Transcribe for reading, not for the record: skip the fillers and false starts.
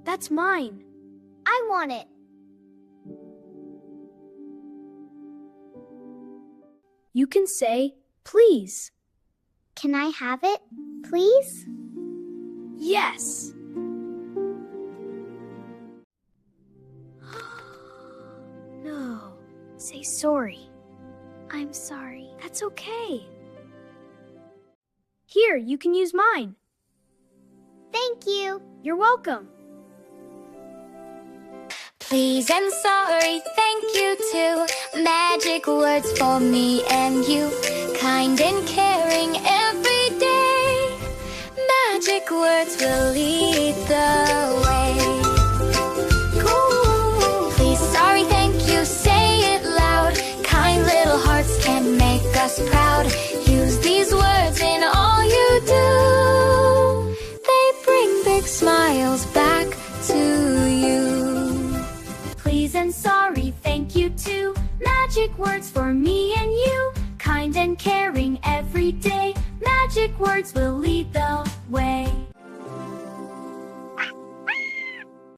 That's mine. I want it. You can say, please. Can I have it, please? Yes. No. Say sorry. I'm sorry. That's okay. Here, you can use mine. Thank you. You're welcome. Please and sorry, thank you too. Magic words for me and you. Kind and caring every day. Magic words will lead the way. Cool. Please, sorry, thank you, say it loud. Kind little hearts can make us proud. Use these words in all you do. They bring big smiles back to you. Please and sorry, thank you too. Magic words for me and you. Kind and caring every day. Magic words will lead the way.